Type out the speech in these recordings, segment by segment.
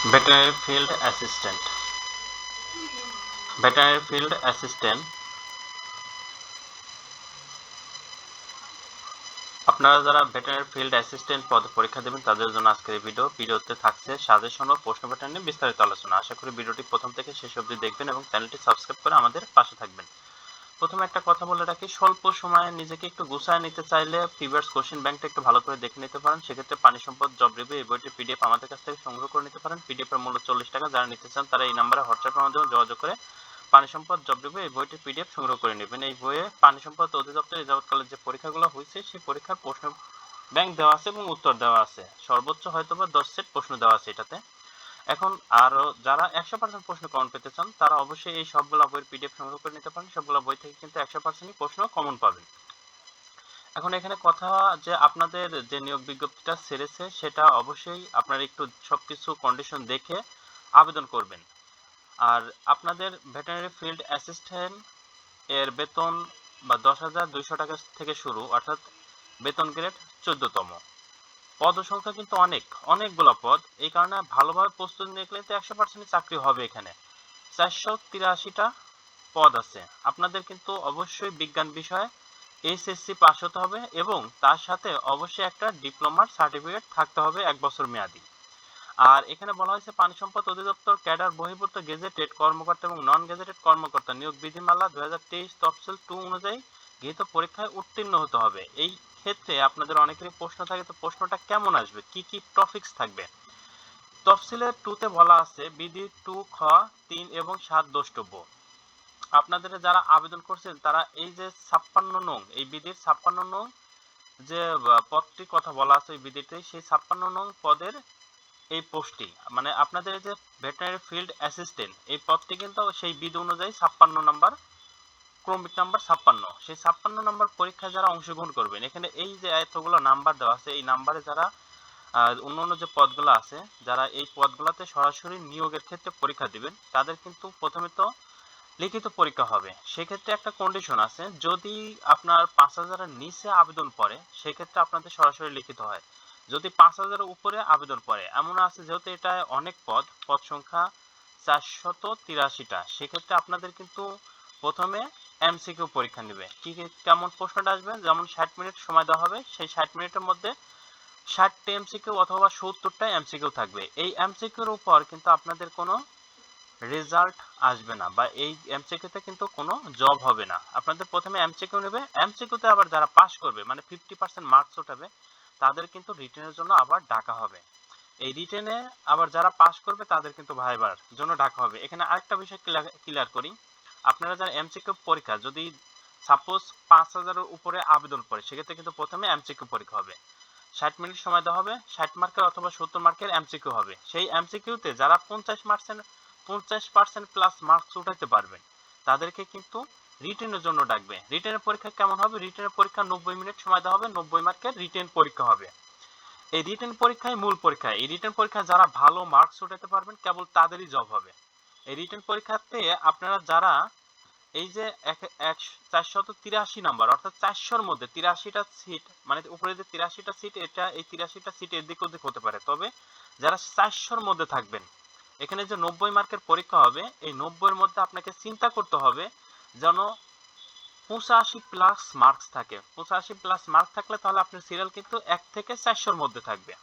Veterinary field assistant. Veterinary field assistant আপনারা যারা veterinary field assistant পদে পরীক্ষা দেবেন তাদের জন্য আজকের এই ভিডিওতে থাকছে সাজেশন ও প্রশ্ন প্যাটার্ন নিয়ে বিস্তারিত আলোচনা। আশা করি ভিডিওটি প্রথম থেকে শেষ অবধি দেখবেন এবং চ্যানেলটি সাবস্ক্রাইব করে আমাদের পাশে থাকবেন। প্রথমে একটা কথা বলে রাখি, স্বল্প সময়ে নিজেকে একটু গুছায় নিতে চাইলে প্রিভিয়াস কোশ্চেন ব্যাংকটা একটু ভালো করে দেখে নিতে পারেন। সেক্ষেত্রে পানি সম্পদ জব রিভিউ এই বইটির পিডিএফ আমাদের কাছ থেকে সংগ্রহ করে নিতে পারেন। পিডিএফ এর মূল্য 40 টাকা। যারা নিতে চান তারা এই নাম্বারে হোয়াটসঅ্যাপের মাধ্যমে যোগাযোগ করে পানি সম্পদ জব রিভিউ এই বইটির পিডিএফ সংগ্রহ করে নেবেন। এই বইয়ে পানি সম্পদ অধিদপ্তর যাবৎকালে যে পরীক্ষাগুলো হয়েছে সেই পরীক্ষার প্রশ্ন ব্যাংক দেওয়া আছে এবং উত্তর দেওয়া আছে। সর্বোচ্চ হয়তোবা 10 সেট প্রশ্ন দেওয়া আছে এটাতে। এখন আরো যারা 100% প্রশ্ন কমন পেতে চান তারা অবশ্যই এই সবগুলা বইয়ের পিডিএফ সংগ্রহ করে নিতে পারেন। সবগুলা বই থেকে কিন্তু 100%ই প্রশ্ন কমন পাবেন। এখন এখানে কথা যে আপনাদের যে নিয়োগ বিজ্ঞপ্তিটা ছেড়েছে সেটা অবশ্যই আপনারা একটু সবকিছু কন্ডিশন দেখে আবেদন করবেন। আর আপনাদের ভেটেরিনারি ফিল্ড অ্যাসিস্ট্যান্ট এর বেতন বা 10,200 টাকা থেকে শুরু, অর্থাৎ বেতন গ্রেড 14তম। পদ সংখ্যা কিন্তু অনেকগুলো পদ। এই কারণে ভালোভাবে প্রস্তুতি নিলে তো 100% চাকরি হবে। এখানে 483টা পদ আছে। আপনাদের কিন্তু অবশ্যই বিজ্ঞান বিষয়ে এইচএসসি পাস হতে হবে এবং তার সাথে অবশ্যই একটা ডিপ্লোমার সার্টিফিকেট থাকতে হবে 1 বছর মেয়াদি। আর এখানে বলা হয়েছে পানি সম্পদ অধিদপ্তর ক্যাডার বহির্ভূত গেজেটেড কর্মকর্তা এবং নন গেজেটেড কর্মকর্তা নিয়োগ বিধিমালা 2023 তফসিল 2 অনুযায়ী গৃহীত পরীক্ষায় উত্তীর্ণ হতে হবে। এই ক্ষেত্রে আপনাদের অনেকেরই প্রশ্ন থাকে, তো প্রশ্নটা কেমন আসবে, কি কি টপিকস থাকবে। তফসিলের 2 তে বলা আছে বিধি 2 খ 3 এবং 7 দ্রষ্টব্য। আপনাদের যারা আবেদন করছেন তারা এই যে 56 নং, এই বিধির 56 নং যে পদটির কথা বলা আছে ওই বিধিতে, সেই 56 নং পদের এই পোস্টটি মানে আপনাদের যে ভেটেরিনারি ফিল্ড অ্যাসিস্ট্যান্ট এই পদটি কিন্তু সেই বিধি অনুযায়ী 56 নাম্বার, ক্রমিক নাম্বার 56। সেই 56 নাম্বার পরীক্ষায় যারা অংশগ্রহণ করবেন, এখানে এই যে এতগুলো নাম্বার দেওয়া আছে এই নাম্বারে যারা অন্যান্য যে পদগুলো আছে, যারা এই পদগুলোতে সরাসরি নিয়োগের ক্ষেত্রে পরীক্ষা দিবেন তাদের কিন্তু প্রথমে তো লিখিত পরীক্ষা হবে। সেক্ষেত্রে একটা কন্ডিশন আছে, যদি আপনার 5,000-এর নিচে আবেদন পড়ে সেক্ষেত্রে আপনাদের সরাসরি লিখিত হয়। যদি 5,000-এর উপরে আবেদন পড়ে, এমন আছে যেহেতু এটা অনেক পদ সংখ্যা 483টা, সেক্ষেত্রে আপনাদের কিন্তু প্রথমে এমসিকিউ পরীক্ষা নেবে। কেমন প্রশ্নটা আসবে, যেমন 60 মিনিট সময় দেওয়া হবে, সেই 60 মিনিটের মধ্যে 60টা এমসিকিউ অথবা 70টা এমসিকিউ থাকবে। এই এমসিকিউর উপর কিন্তু আপনাদের কোনো রেজাল্ট আসবে না বা এই এমসিকিউতে কিন্তু কোনো জব হবে না। আপনাদের প্রথমে এমসিকিউ নেবে, এমসিকিউতে আবার যারা পাস করবে মানে 50% মার্কস ওঠাবে তাদের কিন্তু রিটেনের জন্য আবার ডাকা হবে। এই রিটেনে আবার যারা পাস করবে তাদের কিন্তু ভাইবার জন্য ডাকা হবে। এখানে আরেকটা বিষয় ক্লিয়ার করি, আপনারা যারা এমসিকিউ পরীক্ষা যদি সাপোজ 5,000-এর উপরে আবেদন করে সেক্ষেত্রে কিন্তু প্রথমে এমসিকিউ পরীক্ষা হবে। 60 মিনিট সময় দেওয়া হবে, 60 মার্কের অথবা 70 মার্কের এমসিকিউ হবে। সেই এমসিকিউতে যারা 50% প্লাস মার্কস উঠাইতে পারবেন তাদেরকে কিন্তু রিটেনের জন্য ডাকবে। রিটেনের পরীক্ষা কেমন হবে, রিটেনের পরীক্ষা 90 মিনিট সময় দেওয়া হবে, 90 মার্কের রিটেন পরীক্ষা হবে। এই রিটেন পরীক্ষায় মূল পরীক্ষা, এই রিটেন পরীক্ষা যারা ভালো মার্কস উঠাতে পারবেন কেবল তাদেরই জব হবে। এই রিটেন পরীক্ষাতে আপনারা যারা এই যে 483 নাম্বার অর্থাৎ 400-র মধ্যে 83টা সিট, মানে উপরে যে 83টা সিট, এটা এই 83টা সিট এদিক ওদিক হতে পারে, তবে যারা 400-র মধ্যে থাকবেন, এখানে যে 90 মার্কের পরীক্ষা হবে এই 90-এর মধ্যে আপনাকে চিন্তা করতে হবে যেন 85 প্লাস মার্কস থাকে। 85 প্লাস মার্ক থাকলে তাহলে আপনার সিরিয়াল কিন্তু 1 থেকে 400-র মধ্যে থাকবে।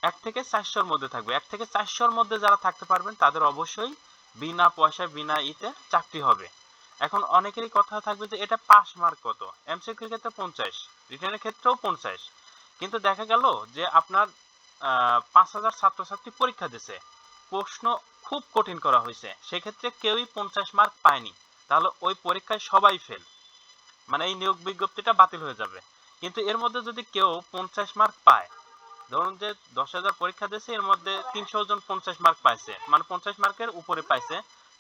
1 থেকে 400-র মধ্যে থাকবে। 1 থেকে 400-র মধ্যে যারা থাকতে পারবেন তাদের অবশ্যই বিনা পয়সায় বিনা চাকরি হবে। এখন অনেকেরই কথা থাকবে যে এটা পাস মার্ক কত, এমসিকিউর ক্ষেত্রে 50, রিটেনের ক্ষেত্রেও 50, কিন্তু দেখা গেল যে আপনার 5,000 ছাত্রছাত্রী পরীক্ষা দিছে, প্রশ্ন খুব কঠিন করা হয়েছে, সেক্ষেত্রে কেউই 50 মার্ক পায়নি, তাহলে ওই পরীক্ষায় সবাই ফেল, মানে এই নিয়োগ বিজ্ঞপ্তিটা বাতিল হয়ে যাবে। কিন্তু এর মধ্যে যদি কেউ 50 মার্ক পায়, ধরুন যে 10,000 পরীক্ষা দিয়েছে এর মধ্যে 300 জন 50 মার্ক পাইছে, মানে 50 মার্কের উপরে পাইছে,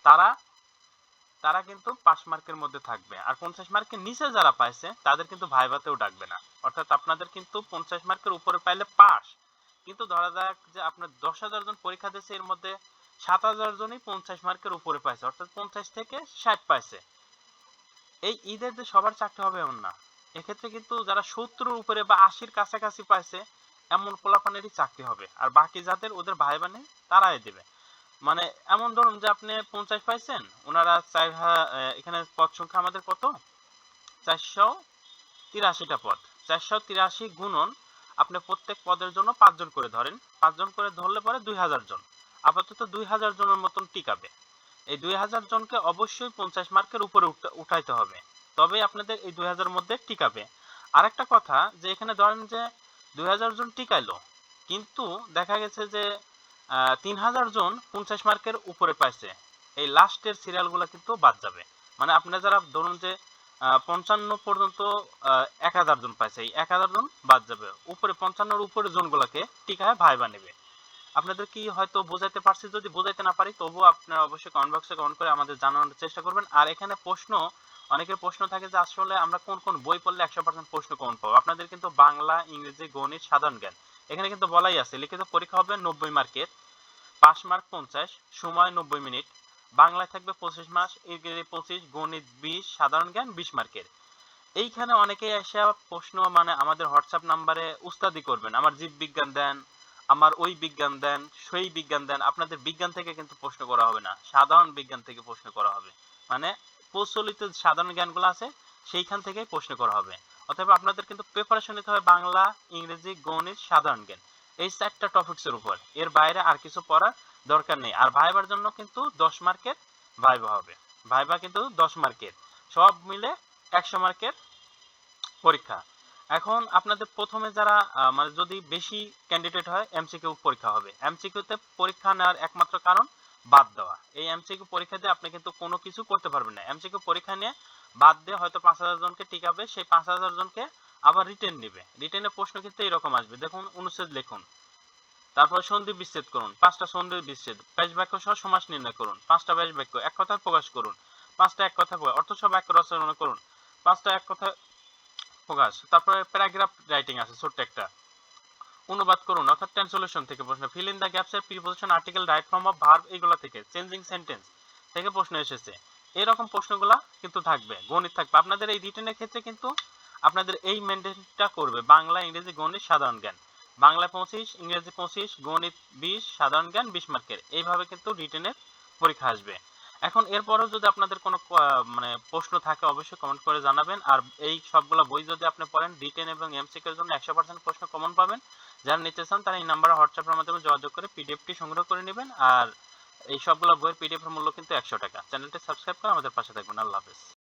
তারা তারা কিন্তু পাস মার্কের মধ্যে থাকবে। আর 50 মার্কের নিচে যারা পাইছে তাদের কিন্তু ভাইভাতেও ডাকবে না। অর্থাৎ আপনাদের কিন্তু 50 মার্কের উপরে পাইলে পাস, কিন্তু ধরা যাক যে আপনার 10,000 জন পরীক্ষা দিয়েছে এর মধ্যে 7,000 জনই 50 মার্কের উপরে পাইছে, অর্থাৎ 50 থেকে 60 পাইছে। এই ঈদের যে সবার চাকরি হবে এমন না। এক্ষেত্রে কিন্তু যারা 70-এর উপরে বা 80-র কাছাকাছি পাইছে এমন পোলাপানেরই চাকরি হবে, আর বাকি যাদের ওদের ভাই বোনে তারাই দেবে। মানে এমন ধরুন যে আপনি 50 পাইছেন, ওনারা এখানে পদ সংখ্যা আমাদের কত, 483টা পদ। 483 গুণন আপনি প্রত্যেক পদের জন্য 5 জন করে ধরেন, 5 জন করে ধরলে পরে 2000 জন, আপাতত 2000 জনের মতন টিকাবে। এই 2000 জনকে অবশ্যই 50 মার্কের উপরে উঠাইতে হবে, তবেই আপনাদের এই 2000 মধ্যে টিকাবে। আরেকটা কথা যে এখানে ধরেন যে 2000 জন টিকাইলো, কিন্তু দেখা গেছে যে 3000 জন 50 মার্কের উপরে পাইছে, এই লাস্টের সিরিয়ালগুলো কিন্তু বাদ যাবে। মানে আপনারা যারা ধরুন যে 55 পর্যন্ত 1000 জন পাইছে, এই 1000 জন বাদ যাবে, উপরে 55-র উপরে জনগুলোকে টিকায় ভাইবা নেবে। আপনাদের কি হয়তো বোঝাতে পারছি? যদি বোঝাইতে না পারি তবুও আপনারা অবশ্যই কমেন্ট বক্সে কমেন্ট করে আমাদের জানানোর চেষ্টা করবেন। আর এখানে প্রশ্ন, অনেকের প্রশ্ন থাকে যে আসলে আমরা কোন কোন বই পড়লে 100% প্রশ্ন কমন পাবো। আপনাদের কিন্তু বাংলা, ইংরেজি, গণিত, সাধারণ জ্ঞান এখানে কিন্তু বলাই আছে, লিখিত পরীক্ষা হবে 90 মার্কের, পাস মার্ক 50, সময় 90 মিনিট, বাংলায় থাকবে 25 মাস, ইংরেজি 25, গণিত 20, সাধারণ জ্ঞান 20 মার্কের। এইখানে অনেকেই এসে প্রশ্ন মানে আমাদের হোয়াটসঅ্যাপ নাম্বারে উস্তাদি করবেন, আমার জীববিজ্ঞান দেন, আমার ওই বিজ্ঞান দেন, সেই বিজ্ঞান দেন। আপনাদের বিজ্ঞান থেকে কিন্তু প্রশ্ন করা হবে না, সাধারণ বিজ্ঞান থেকে প্রশ্ন করা হবে। মানে প্রচলিত সাধারণ জ্ঞানগুলো আছে সেইখান থেকেই প্রশ্ন করা হবে। অতএব আপনাদের কিন্তু প্রিপারেশন নিতে হবে বাংলা, ইংরেজি, গণিত, সাধারণ জ্ঞান, এই 4টা টপিকসের উপর। এর বাইরে আর কিছু পড়ার দরকার নেই। আর ভাইবার জন্য কিন্তু 10 মার্কের ভাইবা হবে, ভাইবা কিন্তু 10 মার্কের, সব মিলে 100 মার্কের পরীক্ষা। এখন আপনাদের প্রথমে যারা মানে যদি বেশি ক্যান্ডিডেট হয় এমসিকিউ পরীক্ষা হবে। এমসিকিউতে পরীক্ষা নেওয়ার একমাত্র কারণ বাদ দেওয়া। এই এমসিকিউ পরীক্ষা দিয়ে আপনি কিন্তু কোনো কিছু করতে পারবেন না। এমসিকিউ পরীক্ষা নিয়ে বাদ দিয়ে হয়তো 5000 জনকে টিকাবে, সেই 5000 জনকে আবার রিটেন নেবে। রিটেনের প্রশ্ন কিন্তু এরকম আসবে, দেখুন অনুচ্ছেদ লিখুন, তারপর সন্ধি বিচ্ছেদ করুন, 5টা সন্ধি বিচ্ছেদ, ব্যাস বাক্য সহ সমাস নির্ণয় করুন, 5টা ব্যাস বাক্য এক কথায় প্রকাশ করুন, 5টা এক কথা অর্থ সহ বাক্য রচনা করুন, 5টা এক কথা প্রকাশ। তারপরে প্যারাগ্রাফ রাইটিং আছে ছোট্ট একটা, অনুবাদ করুন, অর্থাৎ ট্রান্সলেশন থেকে প্রশ্ন, ফিল ইন দা গ্যাপস এর preposition, article, right form of verb, এগুলো থেকে, চেঞ্জিং সেন্টেন্স থেকে প্রশ্ন এসেছে। এরকম প্রশ্নগুলা কিন্তু থাকবে, গণিত থাকবে। আপনাদের এই রিটেনের ক্ষেত্রে কিন্তু আপনাদের এই মেনটেনটা করবে, বাংলা, ইংরেজি, গণিত, সাধারণ জ্ঞান। বাংলা 25, ইংরেজি 25, গণিত 20, সাধারণ জ্ঞান 20 মার্কের, এইভাবে কিন্তু রিটেনের পরীক্ষা আসবে। এখন এরপরেও যদি আপনাদের কোনো মানে প্রশ্ন থাকে অবশ্যই কমেন্ট করে জানাবেন। আর এই সবগুলো বই যদি আপনি পড়েন, রিটেন এবং এমসিকিউ এর জন্য 100% প্রশ্ন কমন পাবেন। যারা নিতে চান তারা এই নাম্বারে হোয়াটসঅ্যাপের মাধ্যমে যোগাযোগ করে পিডিএফটি সংগ্রহ করে নেবেন। আর এই সবগুলো বইয়ের পিডিএফ এর মূল্য কিন্তু 100 টাকা। চ্যানেলটি সাবস্ক্রাইব করে আমাদের পাশে থাকবেন। আল্লাহ হাফেজ।